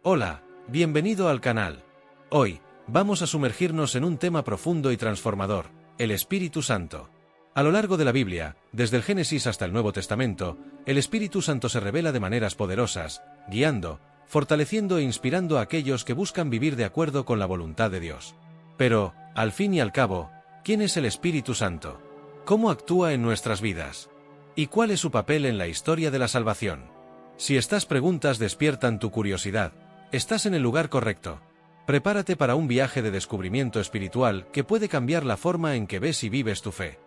Hola, bienvenido al canal. Hoy, vamos a sumergirnos en un tema profundo y transformador, el Espíritu Santo. A lo largo de la Biblia, desde el Génesis hasta el Nuevo Testamento, el Espíritu Santo se revela de maneras poderosas, guiando, fortaleciendo e inspirando a aquellos que buscan vivir de acuerdo con la voluntad de Dios. Pero, al fin y al cabo, ¿quién es el Espíritu Santo? ¿Cómo actúa en nuestras vidas? ¿Y cuál es su papel en la historia de la salvación? Si estas preguntas despiertan tu curiosidad, estás en el lugar correcto. Prepárate para un viaje de descubrimiento espiritual que puede cambiar la forma en que ves y vives tu fe.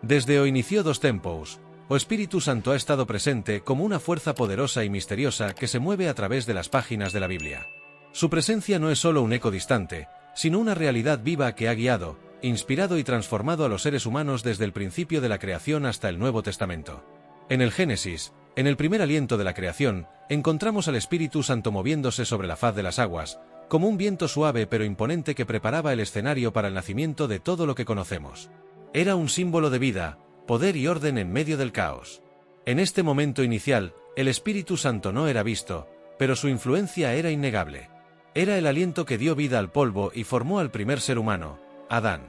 Desde o inició dos tempos, o Espíritu Santo ha estado presente como una fuerza poderosa y misteriosa que se mueve a través de las páginas de la Biblia. Su presencia no es solo un eco distante, sino una realidad viva que ha guiado, inspirado y transformado a los seres humanos desde el principio de la creación hasta el Nuevo Testamento. En el Génesis, en el primer aliento de la creación, encontramos al Espíritu Santo moviéndose sobre la faz de las aguas, como un viento suave pero imponente que preparaba el escenario para el nacimiento de todo lo que conocemos. Era un símbolo de vida, poder y orden en medio del caos. En este momento inicial, el Espíritu Santo no era visto, pero su influencia era innegable. Era el aliento que dio vida al polvo y formó al primer ser humano, Adán.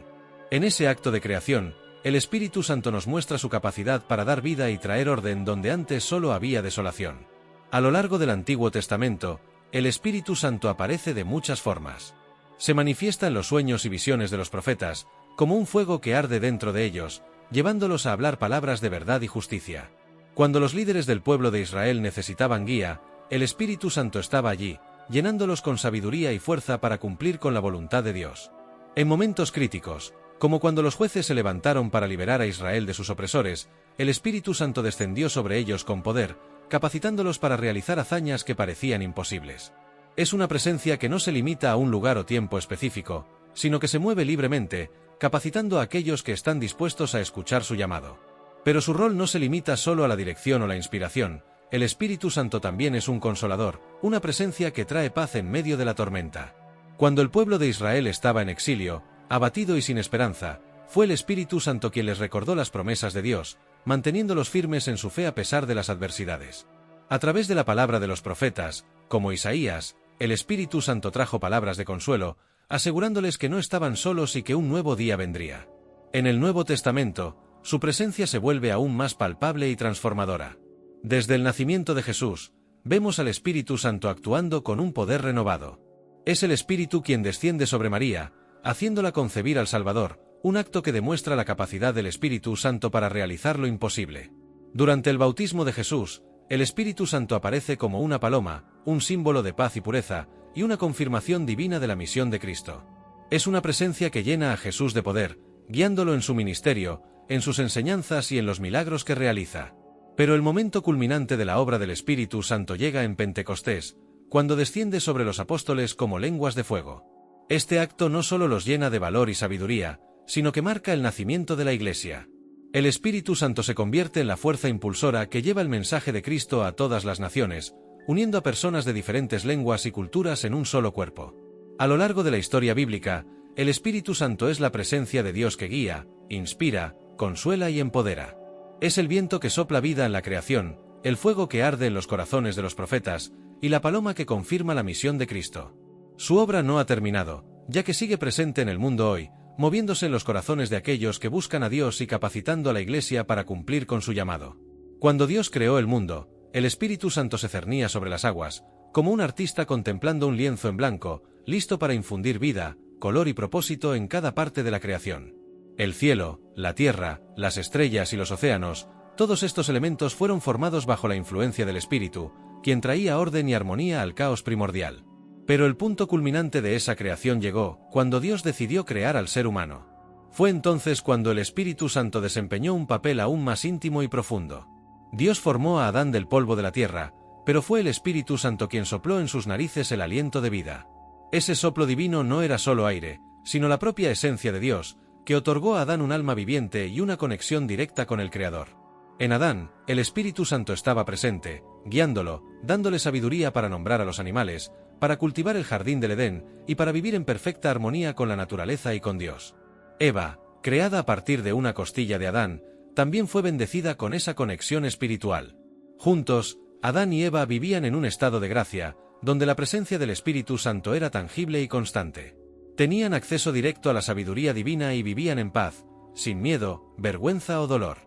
En ese acto de creación, el Espíritu Santo nos muestra su capacidad para dar vida y traer orden donde antes solo había desolación. A lo largo del Antiguo Testamento, el Espíritu Santo aparece de muchas formas. Se manifiesta en los sueños y visiones de los profetas, como un fuego que arde dentro de ellos, llevándolos a hablar palabras de verdad y justicia. Cuando los líderes del pueblo de Israel necesitaban guía, el Espíritu Santo estaba allí, llenándolos con sabiduría y fuerza para cumplir con la voluntad de Dios. En momentos críticos, como cuando los jueces se levantaron para liberar a Israel de sus opresores, el Espíritu Santo descendió sobre ellos con poder, capacitándolos para realizar hazañas que parecían imposibles. Es una presencia que no se limita a un lugar o tiempo específico, sino que se mueve libremente, capacitando a aquellos que están dispuestos a escuchar su llamado. Pero su rol no se limita solo a la dirección o la inspiración. El Espíritu Santo también es un consolador, una presencia que trae paz en medio de la tormenta. Cuando el pueblo de Israel estaba en exilio, abatido y sin esperanza, fue el Espíritu Santo quien les recordó las promesas de Dios, manteniéndolos firmes en su fe a pesar de las adversidades. A través de la palabra de los profetas, como Isaías, el Espíritu Santo trajo palabras de consuelo, asegurándoles que no estaban solos y que un nuevo día vendría. En el Nuevo Testamento, su presencia se vuelve aún más palpable y transformadora. Desde el nacimiento de Jesús, vemos al Espíritu Santo actuando con un poder renovado. Es el Espíritu quien desciende sobre María, haciéndola concebir al Salvador, un acto que demuestra la capacidad del Espíritu Santo para realizar lo imposible. Durante el bautismo de Jesús, el Espíritu Santo aparece como una paloma, un símbolo de paz y pureza, y una confirmación divina de la misión de Cristo. Es una presencia que llena a Jesús de poder, guiándolo en su ministerio, en sus enseñanzas y en los milagros que realiza. Pero el momento culminante de la obra del Espíritu Santo llega en Pentecostés, cuando desciende sobre los apóstoles como lenguas de fuego. Este acto no solo los llena de valor y sabiduría, sino que marca el nacimiento de la Iglesia. El Espíritu Santo se convierte en la fuerza impulsora que lleva el mensaje de Cristo a todas las naciones, uniendo a personas de diferentes lenguas y culturas en un solo cuerpo. A lo largo de la historia bíblica, el Espíritu Santo es la presencia de Dios que guía, inspira, consuela y empodera. Es el viento que sopla vida en la creación, el fuego que arde en los corazones de los profetas, y la paloma que confirma la misión de Cristo. Su obra no ha terminado, ya que sigue presente en el mundo hoy, moviéndose en los corazones de aquellos que buscan a Dios y capacitando a la Iglesia para cumplir con su llamado. Cuando Dios creó el mundo, el Espíritu Santo se cernía sobre las aguas, como un artista contemplando un lienzo en blanco, listo para infundir vida, color y propósito en cada parte de la creación. El cielo, la tierra, las estrellas y los océanos, todos estos elementos fueron formados bajo la influencia del Espíritu, quien traía orden y armonía al caos primordial. Pero el punto culminante de esa creación llegó, cuando Dios decidió crear al ser humano. Fue entonces cuando el Espíritu Santo desempeñó un papel aún más íntimo y profundo. Dios formó a Adán del polvo de la tierra, pero fue el Espíritu Santo quien sopló en sus narices el aliento de vida. Ese soplo divino no era solo aire, sino la propia esencia de Dios, que otorgó a Adán un alma viviente y una conexión directa con el Creador. En Adán, el Espíritu Santo estaba presente, guiándolo, dándole sabiduría para nombrar a los animales, para cultivar el jardín del Edén y para vivir en perfecta armonía con la naturaleza y con Dios. Eva, creada a partir de una costilla de Adán, también fue bendecida con esa conexión espiritual. Juntos, Adán y Eva vivían en un estado de gracia, donde la presencia del Espíritu Santo era tangible y constante. Tenían acceso directo a la sabiduría divina y vivían en paz, sin miedo, vergüenza o dolor.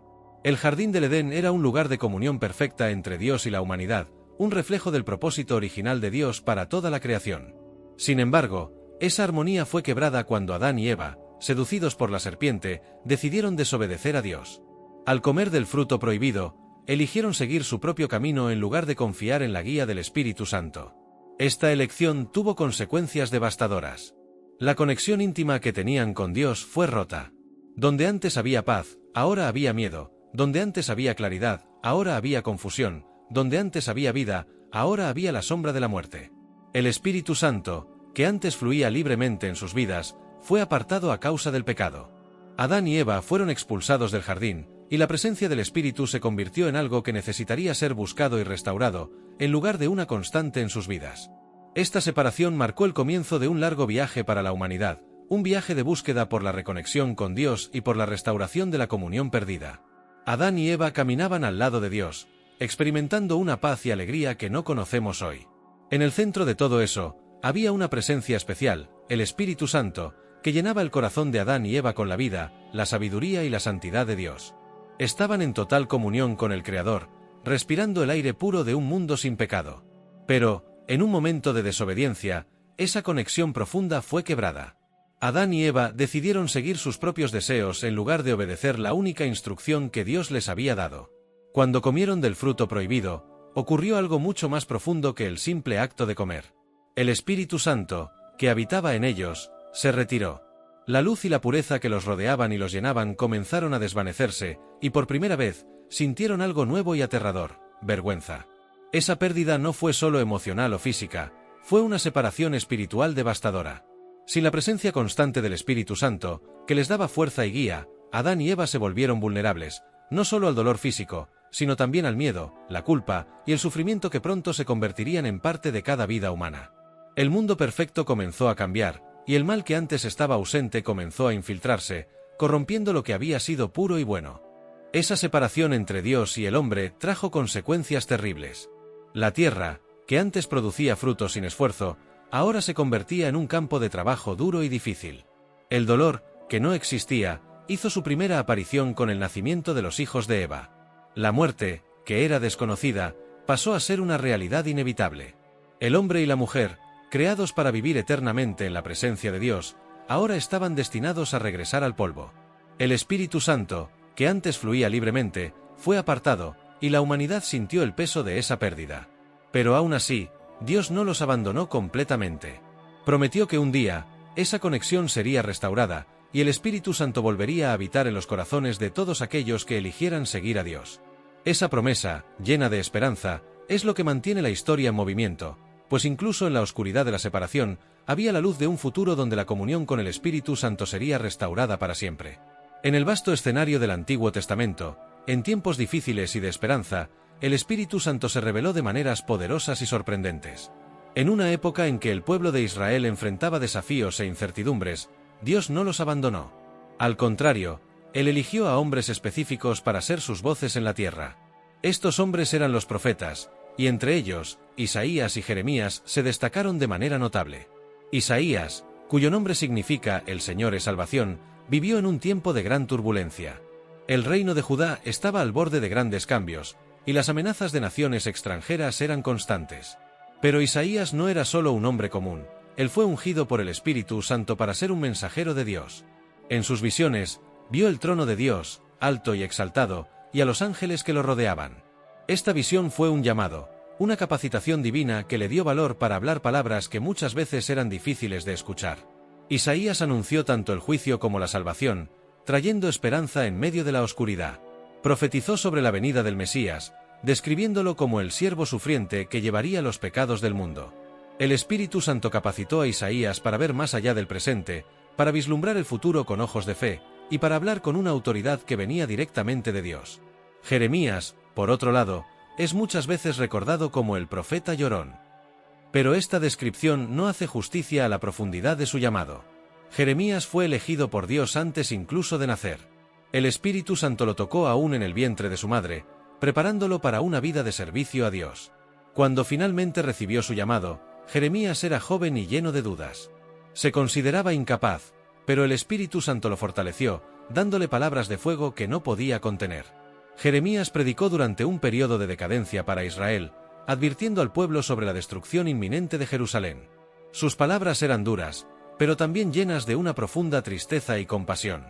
El jardín del Edén era un lugar de comunión perfecta entre Dios y la humanidad, un reflejo del propósito original de Dios para toda la creación. Sin embargo, esa armonía fue quebrada cuando Adán y Eva, seducidos por la serpiente, decidieron desobedecer a Dios. Al comer del fruto prohibido, eligieron seguir su propio camino en lugar de confiar en la guía del Espíritu Santo. Esta elección tuvo consecuencias devastadoras. La conexión íntima que tenían con Dios fue rota. Donde antes había paz, ahora había miedo. Donde antes había claridad, ahora había confusión. Donde antes había vida, ahora había la sombra de la muerte. El Espíritu Santo, que antes fluía libremente en sus vidas, fue apartado a causa del pecado. Adán y Eva fueron expulsados del jardín, y la presencia del Espíritu se convirtió en algo que necesitaría ser buscado y restaurado, en lugar de una constante en sus vidas. Esta separación marcó el comienzo de un largo viaje para la humanidad, un viaje de búsqueda por la reconexión con Dios y por la restauración de la comunión perdida. Adán y Eva caminaban al lado de Dios, experimentando una paz y alegría que no conocemos hoy. En el centro de todo eso, había una presencia especial, el Espíritu Santo, que llenaba el corazón de Adán y Eva con la vida, la sabiduría y la santidad de Dios. Estaban en total comunión con el Creador, respirando el aire puro de un mundo sin pecado. Pero, en un momento de desobediencia, esa conexión profunda fue quebrada. Adán y Eva decidieron seguir sus propios deseos en lugar de obedecer la única instrucción que Dios les había dado. Cuando comieron del fruto prohibido, ocurrió algo mucho más profundo que el simple acto de comer. El Espíritu Santo, que habitaba en ellos, se retiró. La luz y la pureza que los rodeaban y los llenaban comenzaron a desvanecerse, y por primera vez, sintieron algo nuevo y aterrador: vergüenza. Esa pérdida no fue solo emocional o física, fue una separación espiritual devastadora. Sin la presencia constante del Espíritu Santo, que les daba fuerza y guía, Adán y Eva se volvieron vulnerables, no solo al dolor físico, sino también al miedo, la culpa y el sufrimiento que pronto se convertirían en parte de cada vida humana. El mundo perfecto comenzó a cambiar, y el mal que antes estaba ausente comenzó a infiltrarse, corrompiendo lo que había sido puro y bueno. Esa separación entre Dios y el hombre trajo consecuencias terribles. La tierra, que antes producía frutos sin esfuerzo, ahora se convertía en un campo de trabajo duro y difícil. El dolor, que no existía, hizo su primera aparición con el nacimiento de los hijos de Eva. La muerte, que era desconocida, pasó a ser una realidad inevitable. El hombre y la mujer, creados para vivir eternamente en la presencia de Dios, ahora estaban destinados a regresar al polvo. El Espíritu Santo, que antes fluía libremente, fue apartado, y la humanidad sintió el peso de esa pérdida. Pero aún así, Dios no los abandonó completamente. Prometió que un día, esa conexión sería restaurada, y el Espíritu Santo volvería a habitar en los corazones de todos aquellos que eligieran seguir a Dios. Esa promesa, llena de esperanza, es lo que mantiene la historia en movimiento, pues incluso en la oscuridad de la separación, había la luz de un futuro donde la comunión con el Espíritu Santo sería restaurada para siempre. En el vasto escenario del Antiguo Testamento, en tiempos difíciles y de esperanza, el Espíritu Santo se reveló de maneras poderosas y sorprendentes. En una época en que el pueblo de Israel enfrentaba desafíos e incertidumbres, Dios no los abandonó. Al contrario, Él eligió a hombres específicos para ser sus voces en la tierra. Estos hombres eran los profetas, y entre ellos, Isaías y Jeremías se destacaron de manera notable. Isaías, cuyo nombre significa «El Señor es salvación», vivió en un tiempo de gran turbulencia. El reino de Judá estaba al borde de grandes cambios, y las amenazas de naciones extranjeras eran constantes. Pero Isaías no era solo un hombre común, él fue ungido por el Espíritu Santo para ser un mensajero de Dios. En sus visiones, vio el trono de Dios, alto y exaltado, y a los ángeles que lo rodeaban. Esta visión fue un llamado, una capacitación divina que le dio valor para hablar palabras que muchas veces eran difíciles de escuchar. Isaías anunció tanto el juicio como la salvación, trayendo esperanza en medio de la oscuridad. Profetizó sobre la venida del Mesías, describiéndolo como el siervo sufriente que llevaría los pecados del mundo. El Espíritu Santo capacitó a Isaías para ver más allá del presente, para vislumbrar el futuro con ojos de fe, y para hablar con una autoridad que venía directamente de Dios. Jeremías, por otro lado, es muchas veces recordado como el profeta llorón. Pero esta descripción no hace justicia a la profundidad de su llamado. Jeremías fue elegido por Dios antes incluso de nacer. El Espíritu Santo lo tocó aún en el vientre de su madre, preparándolo para una vida de servicio a Dios. Cuando finalmente recibió su llamado, Jeremías era joven y lleno de dudas. Se consideraba incapaz, pero el Espíritu Santo lo fortaleció, dándole palabras de fuego que no podía contener. Jeremías predicó durante un periodo de decadencia para Israel, advirtiendo al pueblo sobre la destrucción inminente de Jerusalén. Sus palabras eran duras, pero también llenas de una profunda tristeza y compasión.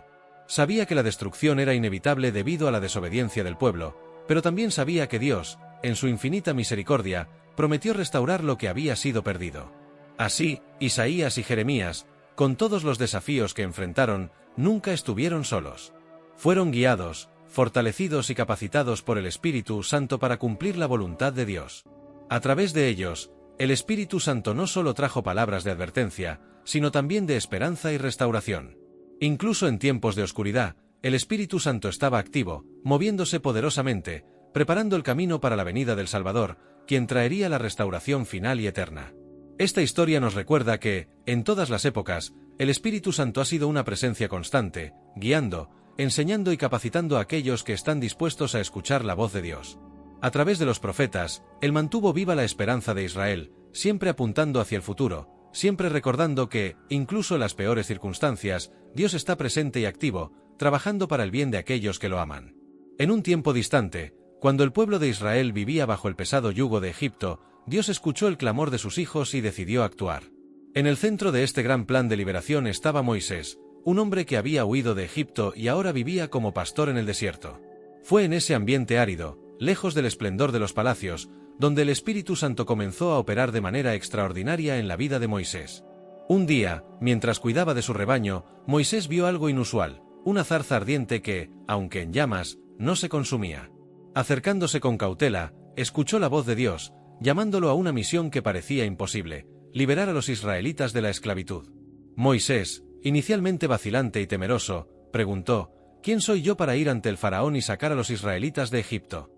Sabía que la destrucción era inevitable debido a la desobediencia del pueblo, pero también sabía que Dios, en su infinita misericordia, prometió restaurar lo que había sido perdido. Así, Isaías y Jeremías, con todos los desafíos que enfrentaron, nunca estuvieron solos. Fueron guiados, fortalecidos y capacitados por el Espíritu Santo para cumplir la voluntad de Dios. A través de ellos, el Espíritu Santo no solo trajo palabras de advertencia, sino también de esperanza y restauración. Incluso en tiempos de oscuridad, el Espíritu Santo estaba activo, moviéndose poderosamente, preparando el camino para la venida del Salvador, quien traería la restauración final y eterna. Esta historia nos recuerda que, en todas las épocas, el Espíritu Santo ha sido una presencia constante, guiando, enseñando y capacitando a aquellos que están dispuestos a escuchar la voz de Dios. A través de los profetas, Él mantuvo viva la esperanza de Israel, siempre apuntando hacia el futuro, siempre recordando que, incluso en las peores circunstancias, Dios está presente y activo, trabajando para el bien de aquellos que lo aman. En un tiempo distante, cuando el pueblo de Israel vivía bajo el pesado yugo de Egipto, Dios escuchó el clamor de sus hijos y decidió actuar. En el centro de este gran plan de liberación estaba Moisés, un hombre que había huido de Egipto y ahora vivía como pastor en el desierto. Fue en ese ambiente árido, lejos del esplendor de los palacios, donde el Espíritu Santo comenzó a operar de manera extraordinaria en la vida de Moisés. Un día, mientras cuidaba de su rebaño, Moisés vio algo inusual, una zarza ardiente que, aunque en llamas, no se consumía. Acercándose con cautela, escuchó la voz de Dios, llamándolo a una misión que parecía imposible: liberar a los israelitas de la esclavitud. Moisés, inicialmente vacilante y temeroso, preguntó: ¿Quién soy yo para ir ante el faraón y sacar a los israelitas de Egipto?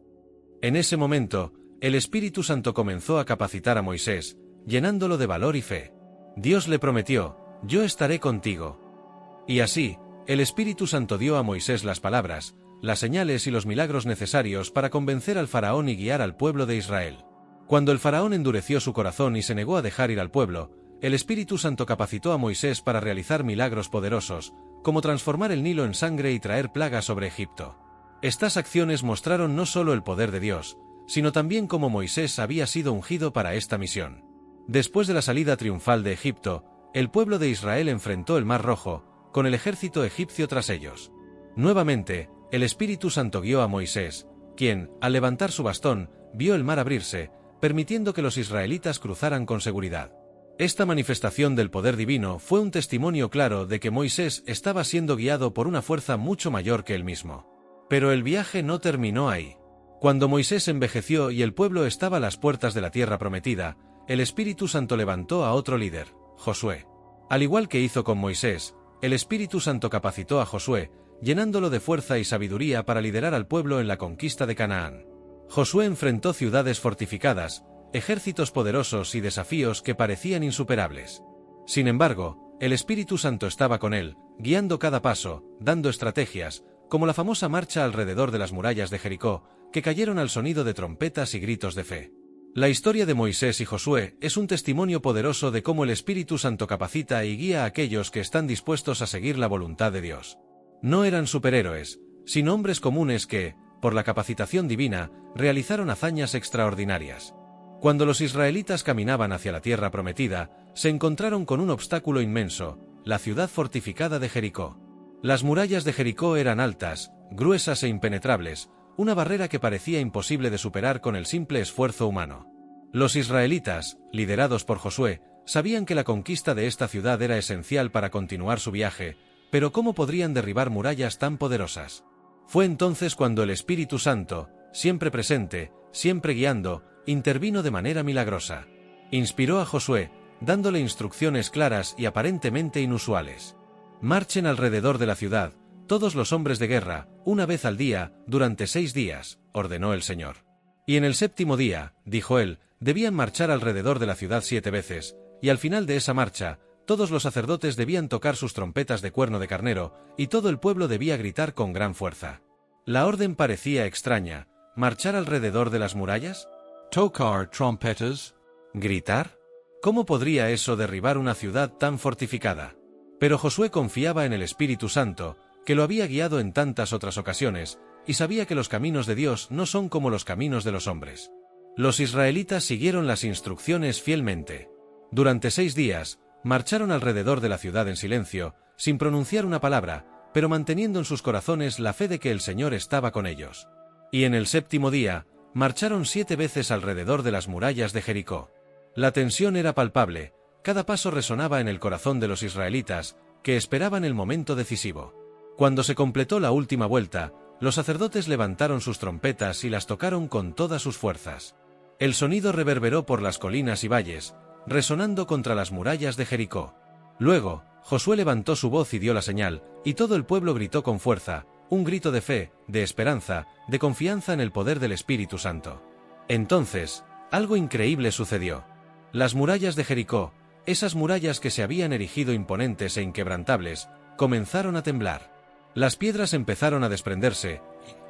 En ese momento, el Espíritu Santo comenzó a capacitar a Moisés, llenándolo de valor y fe. Dios le prometió: yo estaré contigo. Y así, el Espíritu Santo dio a Moisés las palabras, las señales y los milagros necesarios para convencer al faraón y guiar al pueblo de Israel. Cuando el faraón endureció su corazón y se negó a dejar ir al pueblo, el Espíritu Santo capacitó a Moisés para realizar milagros poderosos, como transformar el Nilo en sangre y traer plagas sobre Egipto. Estas acciones mostraron no solo el poder de Dios, sino también cómo Moisés había sido ungido para esta misión. Después de la salida triunfal de Egipto, el pueblo de Israel enfrentó el Mar Rojo, con el ejército egipcio tras ellos. Nuevamente, el Espíritu Santo guió a Moisés, quien, al levantar su bastón, vio el mar abrirse, permitiendo que los israelitas cruzaran con seguridad. Esta manifestación del poder divino fue un testimonio claro de que Moisés estaba siendo guiado por una fuerza mucho mayor que él mismo. Pero el viaje no terminó ahí. Cuando Moisés envejeció y el pueblo estaba a las puertas de la tierra prometida, el Espíritu Santo levantó a otro líder, Josué. Al igual que hizo con Moisés, el Espíritu Santo capacitó a Josué, llenándolo de fuerza y sabiduría para liderar al pueblo en la conquista de Canaán. Josué enfrentó ciudades fortificadas, ejércitos poderosos y desafíos que parecían insuperables. Sin embargo, el Espíritu Santo estaba con él, guiando cada paso, dando estrategias, como la famosa marcha alrededor de las murallas de Jericó, que cayeron al sonido de trompetas y gritos de fe. La historia de Moisés y Josué es un testimonio poderoso de cómo el Espíritu Santo capacita y guía a aquellos que están dispuestos a seguir la voluntad de Dios. No eran superhéroes, sino hombres comunes que, por la capacitación divina, realizaron hazañas extraordinarias. Cuando los israelitas caminaban hacia la tierra prometida, se encontraron con un obstáculo inmenso: la ciudad fortificada de Jericó. Las murallas de Jericó eran altas, gruesas e impenetrables, una barrera que parecía imposible de superar con el simple esfuerzo humano. Los israelitas, liderados por Josué, sabían que la conquista de esta ciudad era esencial para continuar su viaje, pero ¿cómo podrían derribar murallas tan poderosas? Fue entonces cuando el Espíritu Santo, siempre presente, siempre guiando, intervino de manera milagrosa. Inspiró a Josué, dándole instrucciones claras y aparentemente inusuales. Marchen alrededor de la ciudad, todos los hombres de guerra, una vez al día, durante 6 días, ordenó el Señor. Y en el 7º día, dijo él, debían marchar alrededor de la ciudad 7 veces, y al final de esa marcha, todos los sacerdotes debían tocar sus trompetas de cuerno de carnero, y todo el pueblo debía gritar con gran fuerza. La orden parecía extraña: ¿marchar alrededor de las murallas? Tocar trompetas. ¿Gritar? ¿Cómo podría eso derribar una ciudad tan fortificada? Pero Josué confiaba en el Espíritu Santo, que lo había guiado en tantas otras ocasiones, y sabía que los caminos de Dios no son como los caminos de los hombres. Los israelitas siguieron las instrucciones fielmente. Durante 6 días, marcharon alrededor de la ciudad en silencio, sin pronunciar una palabra, pero manteniendo en sus corazones la fe de que el Señor estaba con ellos. Y en el 7º día, marcharon 7 veces alrededor de las murallas de Jericó. La tensión era palpable, cada paso resonaba en el corazón de los israelitas, que esperaban el momento decisivo. Cuando se completó la última vuelta, los sacerdotes levantaron sus trompetas y las tocaron con todas sus fuerzas. El sonido reverberó por las colinas y valles, resonando contra las murallas de Jericó. Luego, Josué levantó su voz y dio la señal, y todo el pueblo gritó con fuerza, un grito de fe, de esperanza, de confianza en el poder del Espíritu Santo. Entonces, algo increíble sucedió. Las murallas de Jericó, esas murallas que se habían erigido imponentes e inquebrantables, comenzaron a temblar. Las piedras empezaron a desprenderse,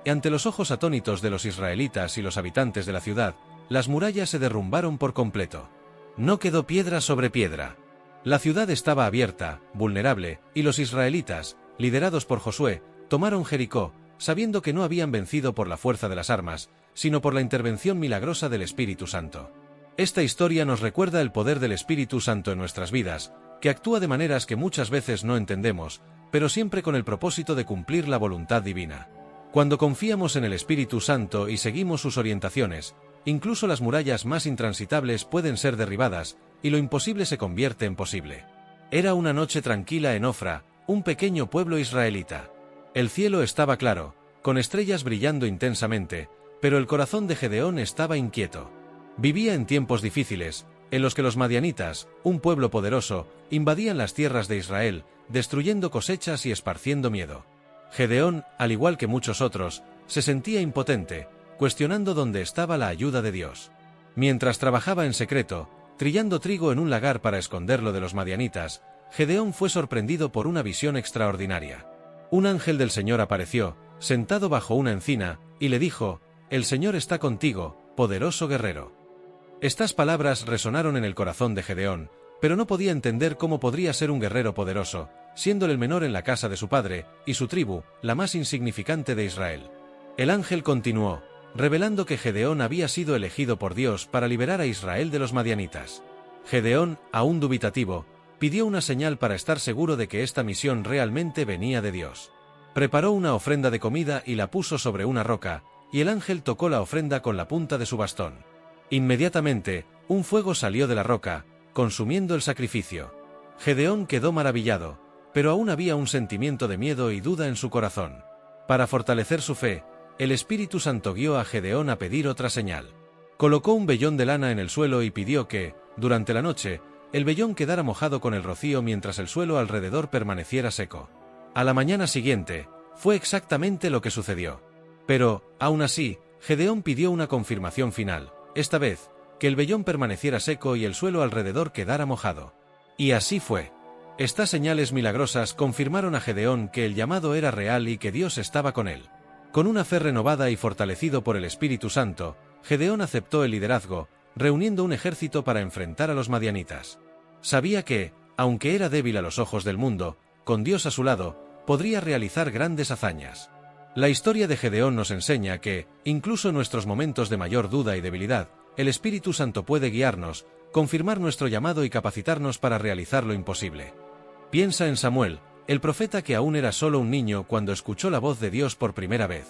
y ante los ojos atónitos de los israelitas y los habitantes de la ciudad, las murallas se derrumbaron por completo. No quedó piedra sobre piedra. La ciudad estaba abierta, vulnerable, y los israelitas, liderados por Josué, tomaron Jericó, sabiendo que no habían vencido por la fuerza de las armas, sino por la intervención milagrosa del Espíritu Santo. Esta historia nos recuerda el poder del Espíritu Santo en nuestras vidas, que actúa de maneras que muchas veces no entendemos, pero siempre con el propósito de cumplir la voluntad divina. Cuando confiamos en el Espíritu Santo y seguimos sus orientaciones, incluso las murallas más intransitables pueden ser derribadas, y lo imposible se convierte en posible. Era una noche tranquila en Ofra, un pequeño pueblo israelita. El cielo estaba claro, con estrellas brillando intensamente, pero el corazón de Gedeón estaba inquieto. Vivía en tiempos difíciles, en los que los madianitas, un pueblo poderoso, invadían las tierras de Israel, destruyendo cosechas y esparciendo miedo. Gedeón, al igual que muchos otros, se sentía impotente, cuestionando dónde estaba la ayuda de Dios. Mientras trabajaba en secreto, trillando trigo en un lagar para esconderlo de los madianitas, Gedeón fue sorprendido por una visión extraordinaria. Un ángel del Señor apareció, sentado bajo una encina, y le dijo: «El Señor está contigo, poderoso guerrero». Estas palabras resonaron en el corazón de Gedeón, pero no podía entender cómo podría ser un guerrero poderoso, siendo el menor en la casa de su padre, y su tribu, la más insignificante de Israel. El ángel continuó, revelando que Gedeón había sido elegido por Dios para liberar a Israel de los madianitas. Gedeón, aún dubitativo, pidió una señal para estar seguro de que esta misión realmente venía de Dios. Preparó una ofrenda de comida y la puso sobre una roca, y el ángel tocó la ofrenda con la punta de su bastón. Inmediatamente, un fuego salió de la roca, consumiendo el sacrificio. Gedeón quedó maravillado, pero aún había un sentimiento de miedo y duda en su corazón. Para fortalecer su fe, el Espíritu Santo guió a Gedeón a pedir otra señal. Colocó un vellón de lana en el suelo y pidió que, durante la noche, el vellón quedara mojado con el rocío mientras el suelo alrededor permaneciera seco. A la mañana siguiente, fue exactamente lo que sucedió. Pero, aún así, Gedeón pidió una confirmación final, esta vez, que el vellón permaneciera seco y el suelo alrededor quedara mojado. Y así fue. Estas señales milagrosas confirmaron a Gedeón que el llamado era real y que Dios estaba con él. Con una fe renovada y fortalecido por el Espíritu Santo, Gedeón aceptó el liderazgo, reuniendo un ejército para enfrentar a los madianitas. Sabía que, aunque era débil a los ojos del mundo, con Dios a su lado, podría realizar grandes hazañas. La historia de Gedeón nos enseña que, incluso en nuestros momentos de mayor duda y debilidad, el Espíritu Santo puede guiarnos, confirmar nuestro llamado y capacitarnos para realizar lo imposible. Piensa en Samuel, el profeta que aún era solo un niño cuando escuchó la voz de Dios por primera vez.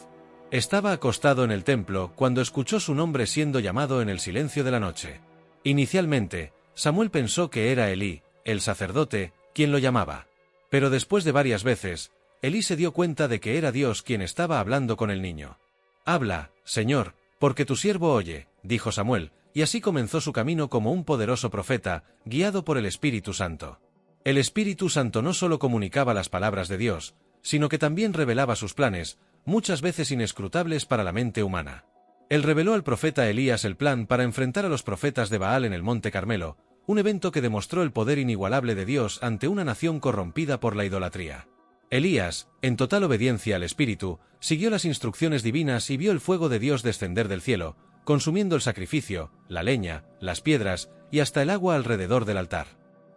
Estaba acostado en el templo cuando escuchó su nombre siendo llamado en el silencio de la noche. Inicialmente, Samuel pensó que era Elí, el sacerdote, quien lo llamaba. Pero después de varias veces, Elí se dio cuenta de que era Dios quien estaba hablando con el niño. «Habla, Señor, porque tu siervo oye», dijo Samuel, y así comenzó su camino como un poderoso profeta, guiado por el Espíritu Santo. El Espíritu Santo no solo comunicaba las palabras de Dios, sino que también revelaba sus planes, muchas veces inescrutables para la mente humana. Él reveló al profeta Elías el plan para enfrentar a los profetas de Baal en el Monte Carmelo, un evento que demostró el poder inigualable de Dios ante una nación corrompida por la idolatría. Elías, en total obediencia al Espíritu, siguió las instrucciones divinas y vio el fuego de Dios descender del cielo, consumiendo el sacrificio, la leña, las piedras y hasta el agua alrededor del altar.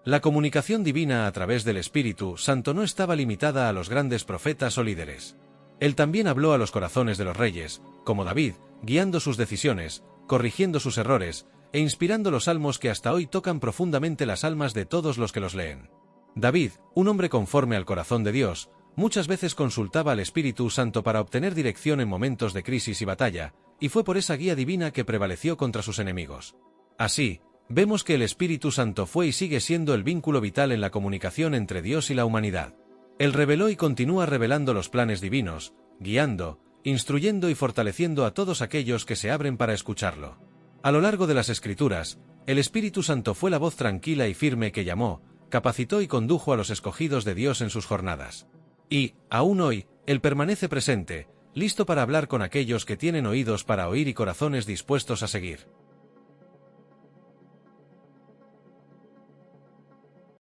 La comunicación divina a través del Espíritu Santo no estaba limitada a los grandes profetas o líderes. Él también habló a los corazones de los reyes, como David, guiando sus decisiones, corrigiendo sus errores, e inspirando los salmos que hasta hoy tocan profundamente las almas de todos los que los leen. David, un hombre conforme al corazón de Dios, muchas veces consultaba al Espíritu Santo para obtener dirección en momentos de crisis y batalla, y fue por esa guía divina que prevaleció contra sus enemigos. Así, vemos que el Espíritu Santo fue y sigue siendo el vínculo vital en la comunicación entre Dios y la humanidad. Él reveló y continúa revelando los planes divinos, guiando, instruyendo y fortaleciendo a todos aquellos que se abren para escucharlo. A lo largo de las Escrituras, el Espíritu Santo fue la voz tranquila y firme que llamó, capacitó y condujo a los escogidos de Dios en sus jornadas. Y, aún hoy, Él permanece presente, listo para hablar con aquellos que tienen oídos para oír y corazones dispuestos a seguir.